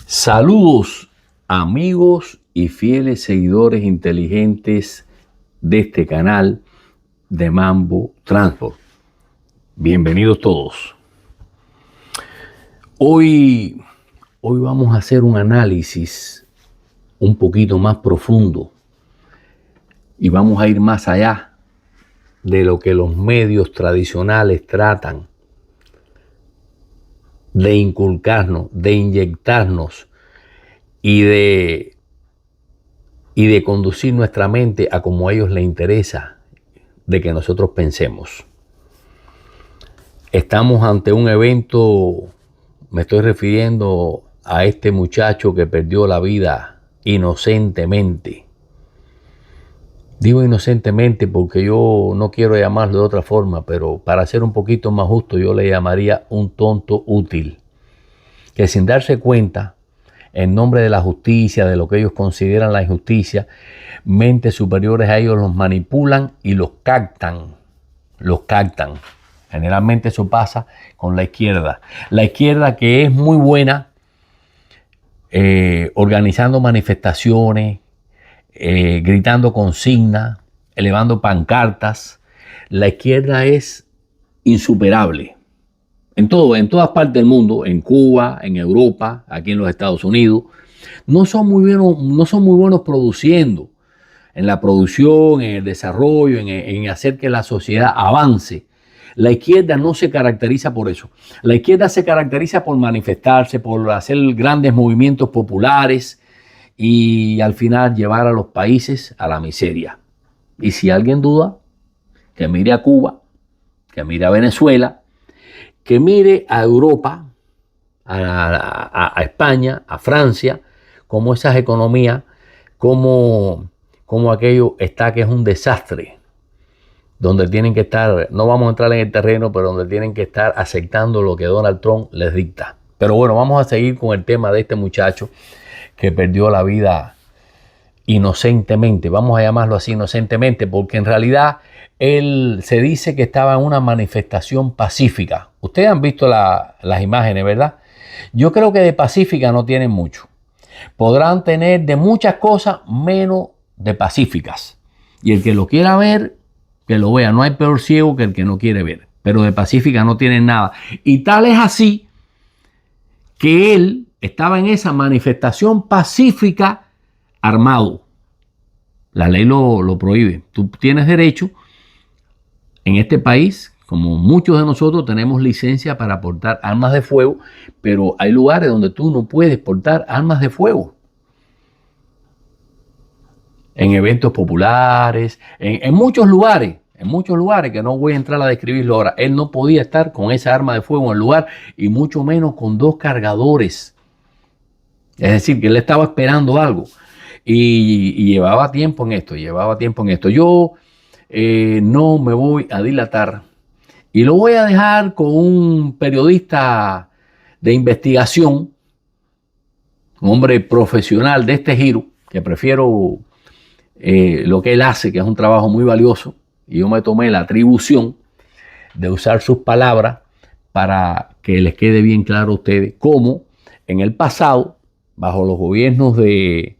Saludos amigos y fieles seguidores inteligentes de este canal de Mambo Transport. Bienvenidos todos. Hoy vamos a hacer un análisis un poquito más profundo y vamos a ir más allá de lo que los medios tradicionales tratan de inculcarnos, de inyectarnos y de conducir nuestra mente a como a ellos les interesa de que nosotros pensemos. Estamos ante un evento, me estoy refiriendo a este muchacho que perdió la vida inocentemente. Digo inocentemente porque yo no quiero llamarlo de otra forma, pero para ser un poquito más justo yo le llamaría un tonto útil, que sin darse cuenta, en nombre de la justicia, de lo que ellos consideran la injusticia, mentes superiores a ellos los manipulan y los captan. Generalmente eso pasa con la izquierda. La izquierda, que es muy buena organizando manifestaciones, gritando consignas, elevando pancartas. La izquierda es insuperable. En todas partes del mundo, en Cuba, en Europa, aquí en los Estados Unidos, no son muy buenos produciendo, en la producción, en el desarrollo, en hacer que la sociedad avance. La izquierda no se caracteriza por eso. La izquierda se caracteriza por manifestarse, por hacer grandes movimientos populares y al final llevar a los países a la miseria. Y si alguien duda, que mire a Cuba, que mire a Venezuela, que mire a Europa, a España, a Francia, como esas economías, como aquello está, que es un desastre, donde tienen que estar, no vamos a entrar en el terreno, pero donde tienen que estar aceptando lo que Donald Trump les dicta. Pero bueno, vamos a seguir con el tema de este muchacho que perdió la vida inocentemente, vamos a llamarlo así, inocentemente, porque en realidad él se dice que estaba en una manifestación pacífica. Ustedes han visto las imágenes, ¿verdad? Yo creo que de pacífica no tienen mucho. Podrán tener de muchas cosas menos de pacíficas. Y el que lo quiera ver, que lo vea. No hay peor ciego que el que no quiere ver. Pero de pacífica no tienen nada. Y tal es así que él estaba en esa manifestación pacífica armado. La ley lo prohíbe. Tú tienes derecho en este país, como muchos de nosotros, tenemos licencia para portar armas de fuego, pero hay lugares donde tú no puedes portar armas de fuego. En eventos populares, en muchos lugares que no voy a entrar a describirlo ahora. Él no podía estar con esa arma de fuego en el lugar y mucho menos con dos cargadores. Es decir, que él estaba esperando algo y llevaba tiempo en esto, Yo no me voy a dilatar y lo voy a dejar con un periodista de investigación, un hombre profesional de este giro, que prefiero lo que él hace, que es un trabajo muy valioso, y yo me tomé la atribución de usar sus palabras para que les quede bien claro a ustedes cómo en el pasado, bajo los gobiernos de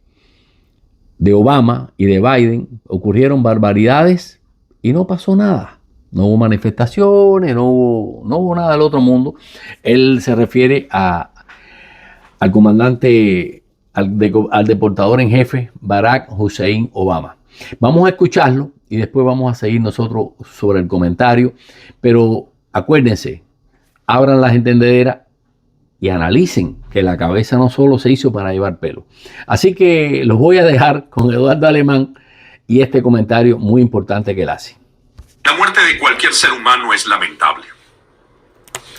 Obama y de Biden, ocurrieron barbaridades y no pasó nada. No hubo manifestaciones, no hubo nada del otro mundo. Él se refiere al comandante, al deportador en jefe, Barack Hussein Obama. Vamos a escucharlo y después vamos a seguir nosotros sobre el comentario. Pero acuérdense, abran las entendederas y analicen que la cabeza no solo se hizo para llevar pelo. Así que los voy a dejar con Eduardo Alemán y este comentario muy importante que él hace. La muerte de cualquier ser humano es lamentable.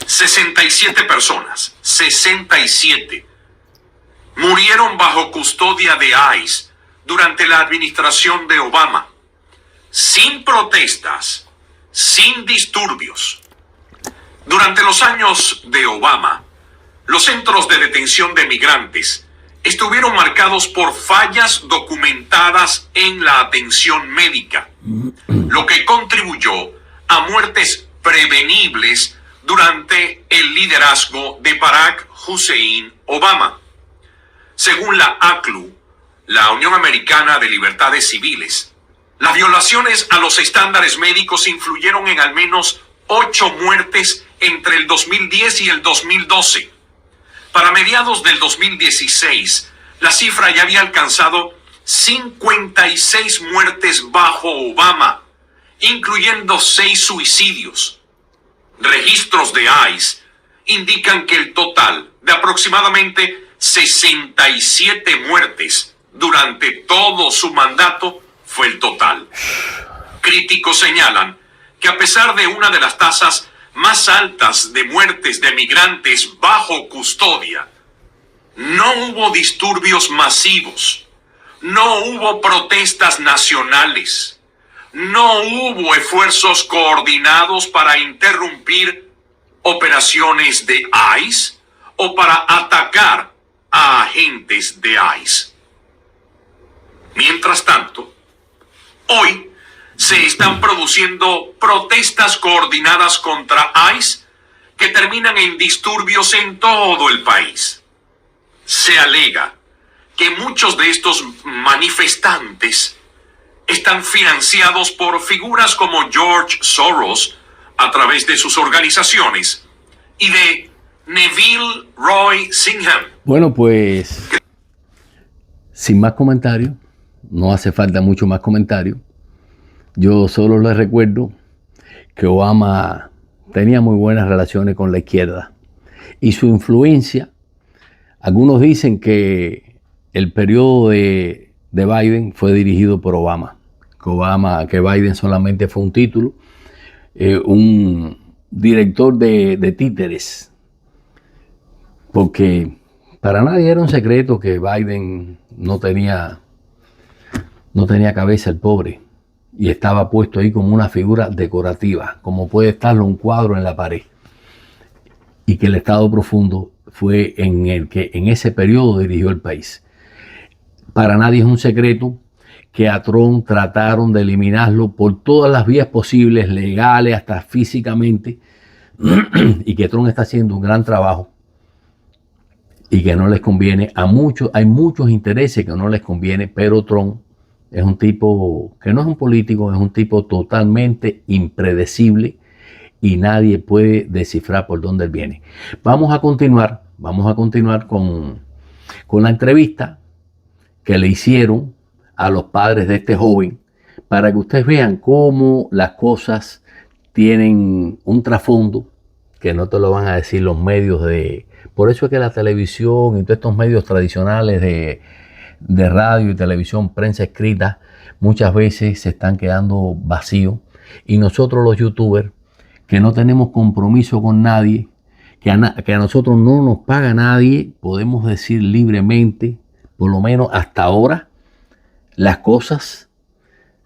67 personas, 67, murieron bajo custodia de ICE durante la administración de Obama, sin protestas, sin disturbios. Durante los años de Obama, los centros de detención de migrantes estuvieron marcados por fallas documentadas en la atención médica, lo que contribuyó a muertes prevenibles durante el liderazgo de Barack Hussein Obama. Según la ACLU, la Unión Americana de Libertades Civiles, las violaciones a los estándares médicos influyeron en al menos 8 muertes entre el 2010 y el 2012. Para mediados del 2016, la cifra ya había alcanzado 56 muertes bajo Obama, incluyendo 6 suicidios. Registros de ICE indican que el total de aproximadamente 67 muertes durante todo su mandato fue el total. Críticos señalan que a pesar de una de las tasas más altas de muertes de migrantes bajo custodia, no hubo disturbios masivos, no hubo protestas nacionales, no hubo esfuerzos coordinados para interrumpir operaciones de ICE o para atacar a agentes de ICE. Mientras tanto, hoy se están produciendo protestas coordinadas contra ICE que terminan en disturbios en todo el país. Se alega que muchos de estos manifestantes están financiados por figuras como George Soros a través de sus organizaciones y de Neville Roy Singham. Bueno, pues sin más comentarios, no hace falta mucho más comentario. Yo solo les recuerdo que Obama tenía muy buenas relaciones con la izquierda y su influencia, algunos dicen que el periodo de Biden fue dirigido por Obama, que Biden solamente fue un título, un director de títeres, porque para nadie era un secreto que Biden no tenía cabeza, el pobre, y estaba puesto ahí como una figura decorativa, como puede estarlo un cuadro en la pared, y que el Estado profundo fue en el que en ese periodo dirigió el país. Para nadie es un secreto que a Trump trataron de eliminarlo por todas las vías posibles, legales, hasta físicamente, y que Trump está haciendo un gran trabajo y que no les conviene a muchos. Hay muchos intereses que no les conviene, pero Trump es un tipo que no es un político, es un tipo totalmente impredecible y nadie puede descifrar por dónde él viene. Vamos a continuar con la entrevista que le hicieron a los padres de este joven, para que ustedes vean cómo las cosas tienen un trasfondo que no te lo van a decir los medios de... Por eso es que la televisión y todos estos medios tradicionales de radio y televisión, prensa escrita, muchas veces se están quedando vacíos. Y nosotros los youtubers, que no tenemos compromiso con nadie, que a nosotros no nos paga nadie, podemos decir libremente, por lo menos hasta ahora, las cosas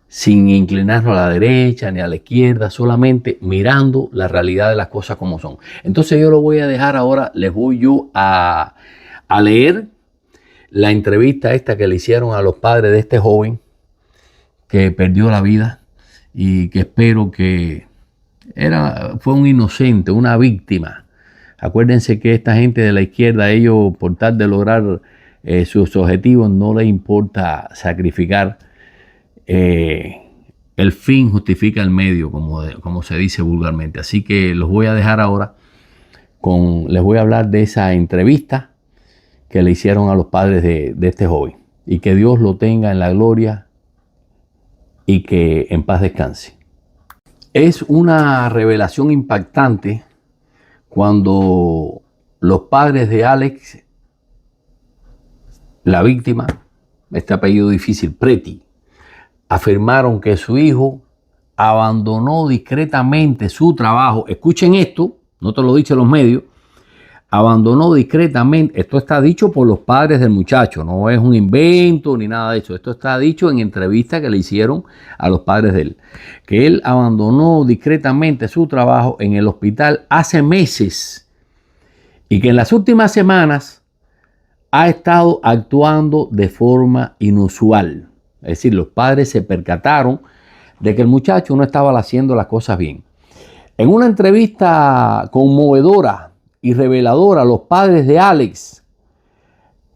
sin inclinarnos a la derecha ni a la izquierda, solamente mirando la realidad de las cosas como son. Entonces yo lo voy a dejar ahora, les voy yo a leer la entrevista esta que le hicieron a los padres de este joven que perdió la vida y que espero que fue un inocente, una víctima. Acuérdense que esta gente de la izquierda, ellos por tal de lograr sus objetivos, no les importa sacrificar. El fin justifica el medio, como se dice vulgarmente. Así que los voy a dejar ahora les voy a hablar de esa entrevista que le hicieron a los padres de este joven. Y que Dios lo tenga en la gloria y que en paz descanse. Es una revelación impactante cuando los padres de Alex, la víctima, este apellido difícil, Preti, afirmaron que su hijo abandonó discretamente su trabajo. Escuchen esto, no te lo dicen los medios. Abandonó discretamente, esto está dicho por los padres del muchacho, no es un invento ni nada de eso. Esto está dicho en entrevista que le hicieron a los padres de él. Que él abandonó discretamente su trabajo en el hospital hace meses y que en las últimas semanas ha estado actuando de forma inusual. Es decir, los padres se percataron de que el muchacho no estaba haciendo las cosas bien. En una entrevista conmovedora y reveladora, los padres de Alex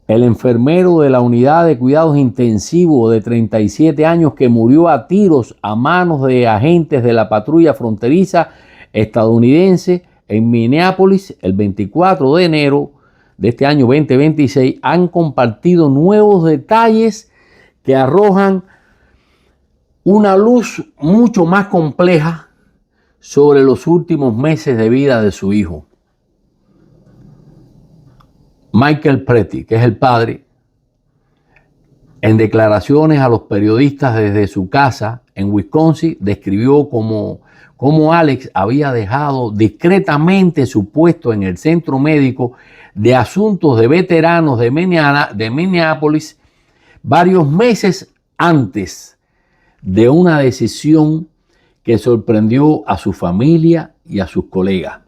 el enfermero de la unidad de cuidados intensivos de 37 años que murió a tiros a manos de agentes de la patrulla fronteriza estadounidense en Minneapolis el 24 de enero de este año 2026, han compartido nuevos detalles que arrojan una luz mucho más compleja sobre los últimos meses de vida de su hijo. Michael Pretty, que es el padre, en declaraciones a los periodistas desde su casa en Wisconsin, describió cómo Alex había dejado discretamente su puesto en el Centro Médico de Asuntos de Veteranos de Minneapolis varios meses antes de una decisión que sorprendió a su familia y a sus colegas.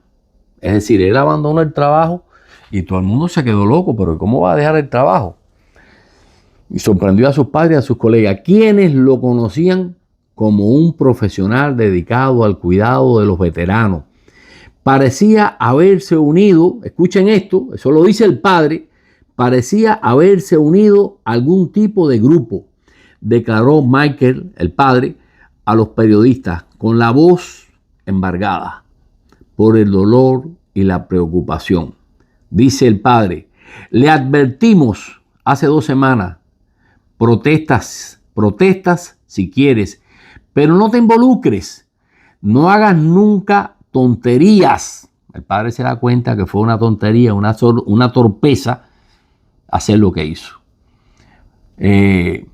Es decir, él abandonó el trabajo y todo el mundo se quedó loco, pero ¿cómo va a dejar el trabajo? Y sorprendió a sus padres y a sus colegas, quienes lo conocían como un profesional dedicado al cuidado de los veteranos. Parecía haberse unido, escuchen esto, eso lo dice el padre, parecía haberse unido a algún tipo de grupo, declaró Michael, el padre, a los periodistas con la voz embargada por el dolor y la preocupación. Dice el padre, le advertimos hace 2 semanas, protestas si quieres, pero no te involucres, no hagas nunca tonterías. El padre se da cuenta que fue una tontería, una torpeza hacer lo que hizo. Pero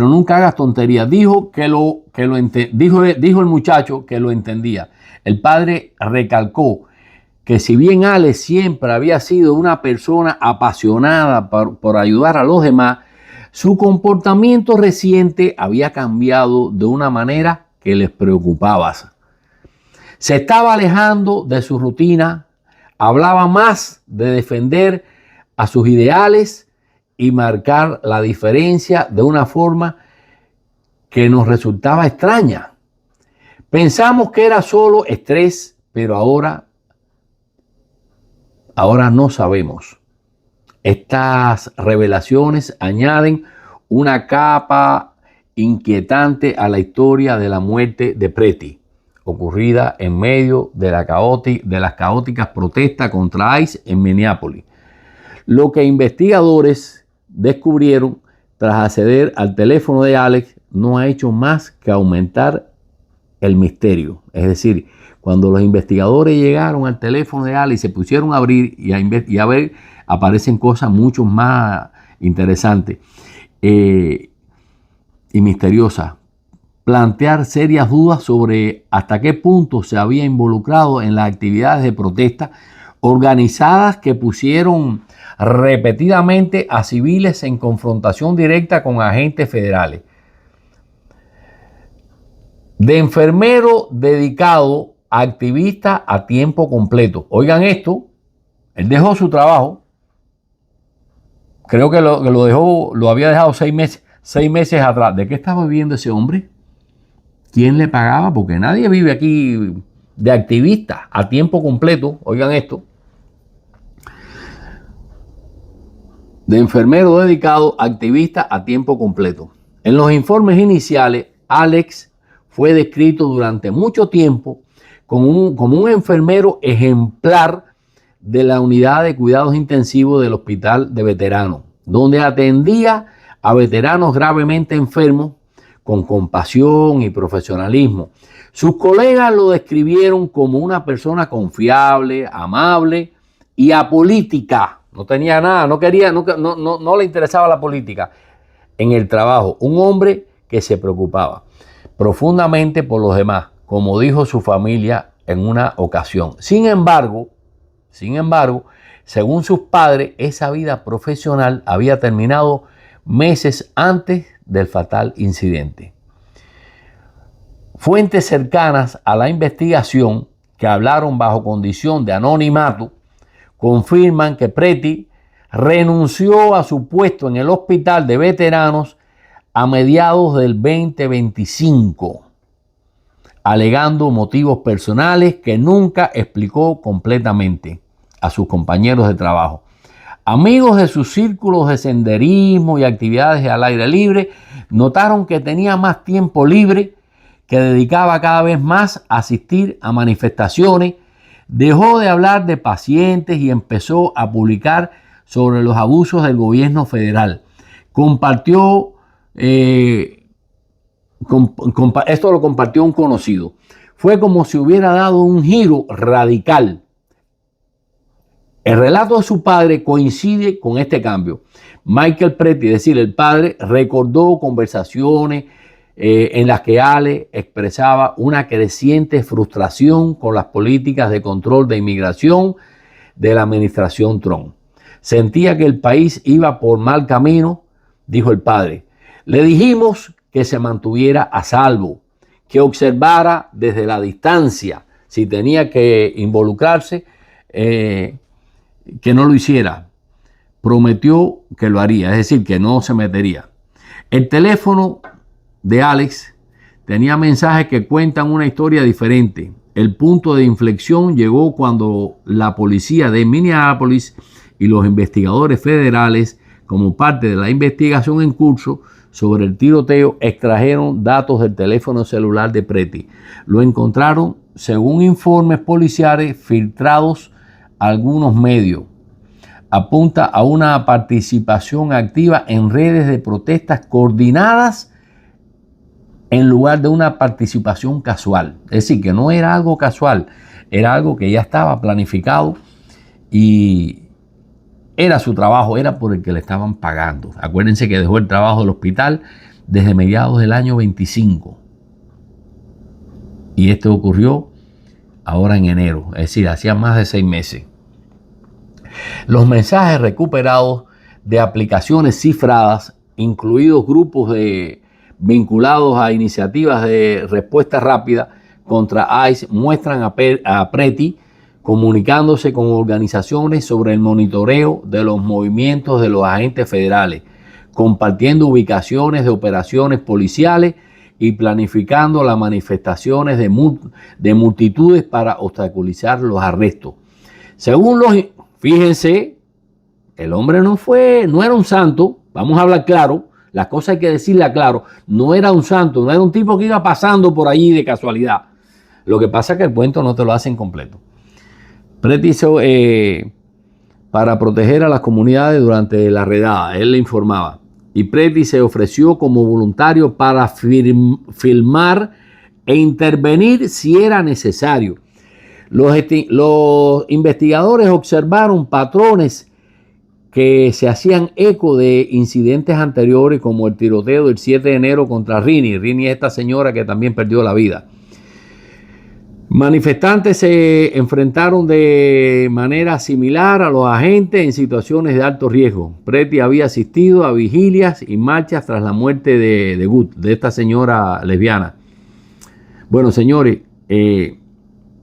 nunca hagas tonterías. Dijo el muchacho que lo entendía. El padre recalcó que si bien Alex siempre había sido una persona apasionada por ayudar a los demás, su comportamiento reciente había cambiado de una manera que les preocupaba. Se estaba alejando de su rutina, hablaba más de defender a sus ideales y marcar la diferencia de una forma que nos resultaba extraña. Pensamos que era solo estrés, pero ahora no sabemos. Estas revelaciones añaden una capa inquietante a la historia de la muerte de Pretty, ocurrida en medio de las caóticas protestas contra ICE en Minneapolis. Lo que investigadores descubrieron tras acceder al teléfono de Alex no ha hecho más que aumentar el misterio. Es decir, cuando los investigadores llegaron al teléfono de Alex y se pusieron a abrir y a ver, aparecen cosas mucho más interesantes y misteriosas. Plantear serias dudas sobre hasta qué punto se había involucrado en las actividades de protesta organizadas que pusieron repetidamente a civiles en confrontación directa con agentes federales. De enfermero dedicado a activista a tiempo completo. Oigan esto, él dejó su trabajo, creo que lo había dejado 6 meses atrás. ¿De qué estaba viviendo ese hombre? ¿Quién le pagaba? Porque nadie vive aquí de activista a tiempo completo. Oigan esto. De enfermero dedicado, activista a tiempo completo. En los informes iniciales, Alex fue descrito durante mucho tiempo como un enfermero ejemplar de la unidad de cuidados intensivos del Hospital de Veteranos, donde atendía a veteranos gravemente enfermos con compasión y profesionalismo. Sus colegas lo describieron como una persona confiable, amable y apolítica. No tenía nada, no le interesaba la política en el trabajo. Un hombre que se preocupaba profundamente por los demás, como dijo su familia en una ocasión. Sin embargo, según sus padres, esa vida profesional había terminado meses antes del fatal incidente. Fuentes cercanas a la investigación, que hablaron bajo condición de anonimato, confirman que Pretty renunció a su puesto en el hospital de veteranos a mediados del 2025. alegando motivos personales que nunca explicó completamente a sus compañeros de trabajo. Amigos de sus círculos de senderismo y actividades al aire libre notaron que tenía más tiempo libre, que dedicaba cada vez más a asistir a manifestaciones, dejó de hablar de pacientes y empezó a publicar sobre los abusos del gobierno federal. Compartió, esto lo compartió un conocido. Fue como si hubiera dado un giro radical. El relato de su padre coincide con este cambio. Michael Pretty, es decir, el padre, recordó conversaciones en las que Alex expresaba una creciente frustración con las políticas de control de inmigración de la administración Trump. Sentía que el país iba por mal camino, dijo el padre. Le dijimos que se mantuviera a salvo, que observara desde la distancia si tenía que involucrarse, que no lo hiciera. Prometió que lo haría, es decir, que no se metería. El teléfono de Alex tenía mensajes que cuentan una historia diferente. El punto de inflexión llegó cuando la policía de Minneapolis y los investigadores federales, como parte de la investigación en curso sobre el tiroteo, extrajeron datos del teléfono celular de Pretty. Lo encontraron según informes policiales filtrados a algunos medios. Apunta a una participación activa en redes de protestas coordinadas en lugar de una participación casual. Es decir, que no era algo casual, era algo que ya estaba planificado y era su trabajo, era por el que le estaban pagando. Acuérdense que dejó el trabajo del hospital desde mediados del año 25. Y esto ocurrió ahora en enero, es decir, hacía más de 6 meses. Los mensajes recuperados de aplicaciones cifradas, incluidos grupos vinculados a iniciativas de respuesta rápida contra ICE, muestran a Pretty comunicándose con organizaciones sobre el monitoreo de los movimientos de los agentes federales, compartiendo ubicaciones de operaciones policiales y planificando las manifestaciones de multitudes para obstaculizar los arrestos. Fíjense, el hombre no era un santo, vamos a hablar claro, las cosas hay que decirlas claro, no era un santo, no era un tipo que iba pasando por allí de casualidad. Lo que pasa es que el cuento no te lo hacen completo. Pretty hizo para proteger a las comunidades durante la redada, él le informaba. Y Pretty se ofreció como voluntario para filmar e intervenir si era necesario. Los investigadores observaron patrones que se hacían eco de incidentes anteriores, como el tiroteo del 7 de enero contra Rini. Rini es esta señora que también perdió la vida. Manifestantes se enfrentaron de manera similar a los agentes en situaciones de alto riesgo. Pretty había asistido a vigilias y marchas tras la muerte de Good, de esta señora lesbiana. Bueno, señores,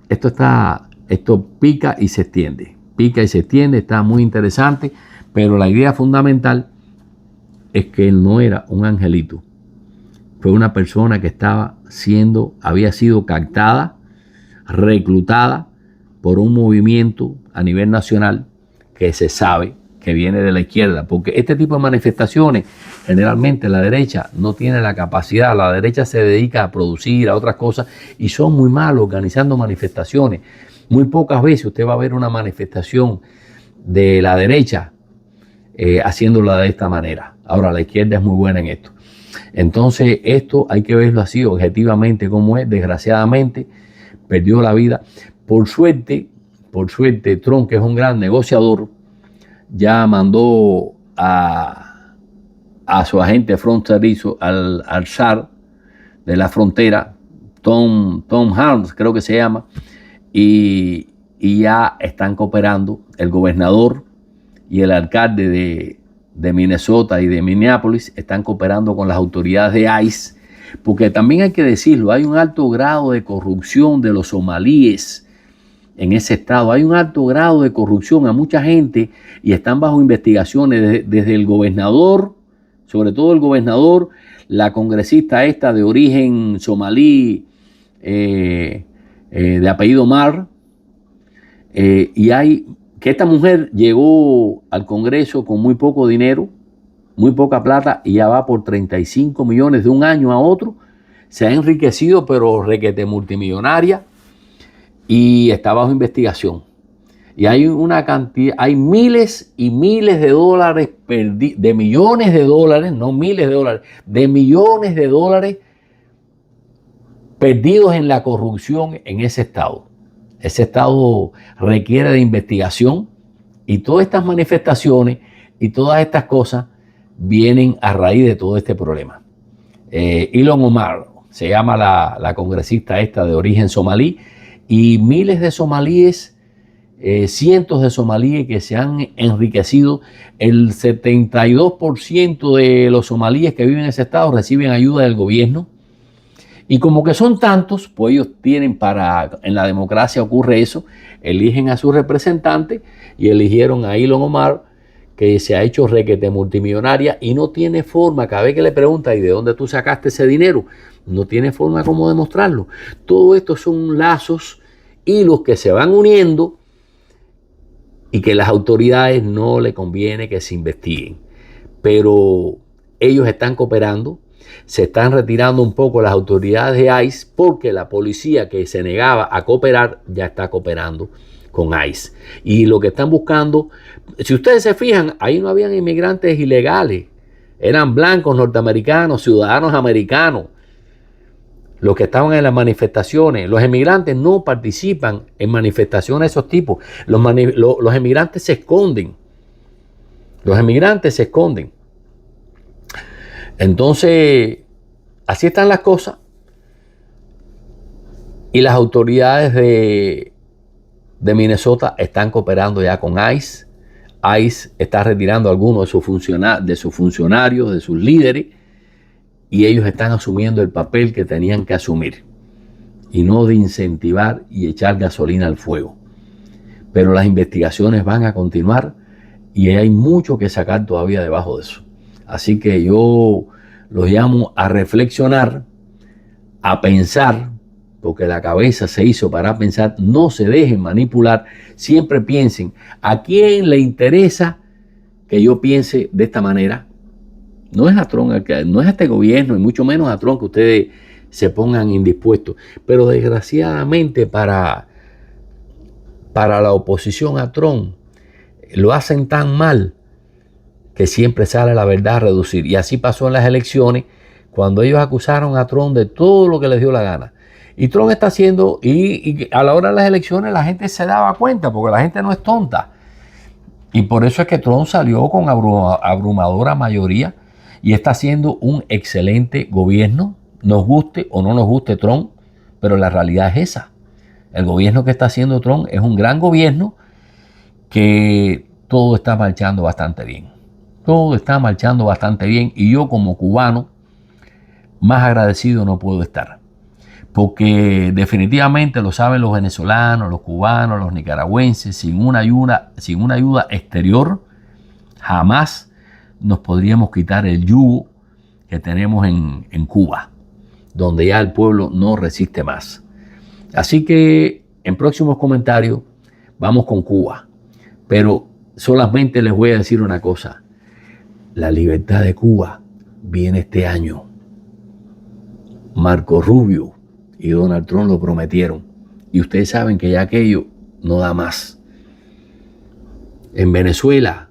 esto pica y se extiende. Pica y se extiende, está muy interesante, pero la idea fundamental es que él no era un angelito. Fue una persona que había sido captada, reclutada por un movimiento a nivel nacional que se sabe que viene de la izquierda, porque este tipo de manifestaciones generalmente la derecha no tiene la capacidad. La derecha se dedica a producir, a otras cosas, y son muy malos organizando manifestaciones. Muy pocas veces usted va a ver una manifestación de la derecha haciéndola de esta manera. Ahora, la izquierda es muy buena en esto. Entonces, esto hay que verlo así, objetivamente, como es. Desgraciadamente, perdió la vida. Por suerte, Trump, que es un gran negociador, ya mandó a su agente fronterizo, al zar de la frontera, Tom Harms, creo que se llama, y ya están cooperando el gobernador y el alcalde de Minnesota y de Minneapolis, están cooperando con las autoridades de ICE. Porque también hay que decirlo, hay un alto grado de corrupción de los somalíes en ese estado. Hay un alto grado de corrupción a mucha gente y están bajo investigaciones desde el gobernador, sobre todo el gobernador, la congresista esta de origen somalí, de apellido Mar, y hay que esta mujer llegó al Congreso con muy poco dinero, muy poca plata, y ya va por 35 millones de un año a otro. Se ha enriquecido, pero requete multimillonaria, y está bajo investigación. Y hay una cantidad, hay miles y miles de dólares de millones de dólares, no miles de dólares, de millones de dólares perdidos en la corrupción en ese estado. Ese estado requiere de investigación, y todas estas manifestaciones y todas estas cosas vienen a raíz de todo este problema. Ilhan Omar se llama la congresista esta de origen somalí, y miles de somalíes, cientos de somalíes que se han enriquecido. El 72% de los somalíes que viven en ese estado reciben ayuda del gobierno. Y como que son tantos, pues ellos tienen en la democracia ocurre eso, eligen a su representante, y eligieron a Ilhan Omar, que se ha hecho requete multimillonaria, y no tiene forma, cada vez que le pregunta, ¿y de dónde tú sacaste ese dinero? No tiene forma como demostrarlo. Todo esto son lazos, hilos que se van uniendo, y que las autoridades no le conviene que se investiguen. Pero ellos están cooperando. Se están retirando un poco las autoridades de ICE, porque la policía que se negaba a cooperar ya está cooperando con ICE. Y lo que están buscando, si ustedes se fijan, ahí no habían inmigrantes ilegales. Eran blancos, norteamericanos, ciudadanos americanos los que estaban en las manifestaciones. Los emigrantes no participan en manifestaciones de esos tipos. Los emigrantes se esconden. Los emigrantes se esconden. Entonces, así están las cosas. Y las autoridades de Minnesota están cooperando ya con ICE. ICE está retirando a algunos de sus funcionarios, de sus líderes, y ellos están asumiendo el papel que tenían que asumir, y no de incentivar y echar gasolina al fuego. Pero las investigaciones van a continuar, y hay mucho que sacar todavía debajo de eso. Así que yo los llamo a reflexionar, a pensar, porque la cabeza se hizo para pensar. No se dejen manipular, siempre piensen a quién le interesa que yo piense de esta manera. No es a Trump, no es a este gobierno, y mucho menos a Trump, que ustedes se pongan indispuestos. Pero desgraciadamente para la oposición a Trump, lo hacen tan mal que siempre sale la verdad a reducir. Y así pasó en las elecciones, cuando ellos acusaron a Trump de todo lo que les dio la gana. Y Trump está haciendo, y a la hora de las elecciones la gente se daba cuenta, porque la gente no es tonta. Y por eso es que Trump salió con abrumadora mayoría, y está haciendo un excelente gobierno, nos guste o no nos guste Trump, pero la realidad es esa. El gobierno que está haciendo Trump es un gran gobierno, que todo está marchando bastante bien. Todo está marchando bastante bien, y yo como cubano más agradecido no puedo estar, porque definitivamente, lo saben los venezolanos, los cubanos, los nicaragüenses, sin una ayuda exterior jamás nos podríamos quitar el yugo que tenemos en Cuba, donde ya el pueblo no resiste más. Así que en próximos comentarios vamos con Cuba, pero solamente les voy a decir una cosa: la libertad de Cuba viene este año. Marco Rubio y Donald Trump lo prometieron, y ustedes saben que ya aquello no da más. En Venezuela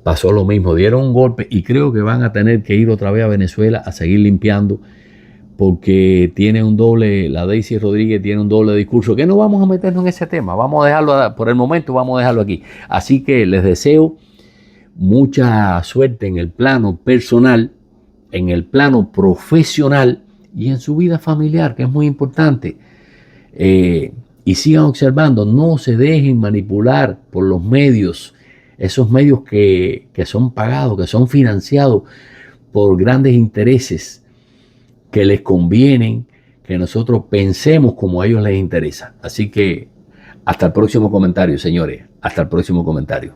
pasó lo mismo, dieron un golpe, y creo que van a tener que ir otra vez a Venezuela a seguir limpiando, porque tiene un doble, la Daisy Rodríguez tiene un doble discurso, que no vamos a meternos en ese tema, vamos a dejarlo, por el momento vamos a dejarlo aquí. Así que les deseo mucha suerte en el plano personal, en el plano profesional y en su vida familiar, que es muy importante. Y sigan observando, no se dejen manipular por los medios, esos medios que son pagados, que son financiados por grandes intereses, que les convienen que nosotros pensemos como a ellos les interesa. Así que hasta el próximo comentario, señores. Hasta el próximo comentario.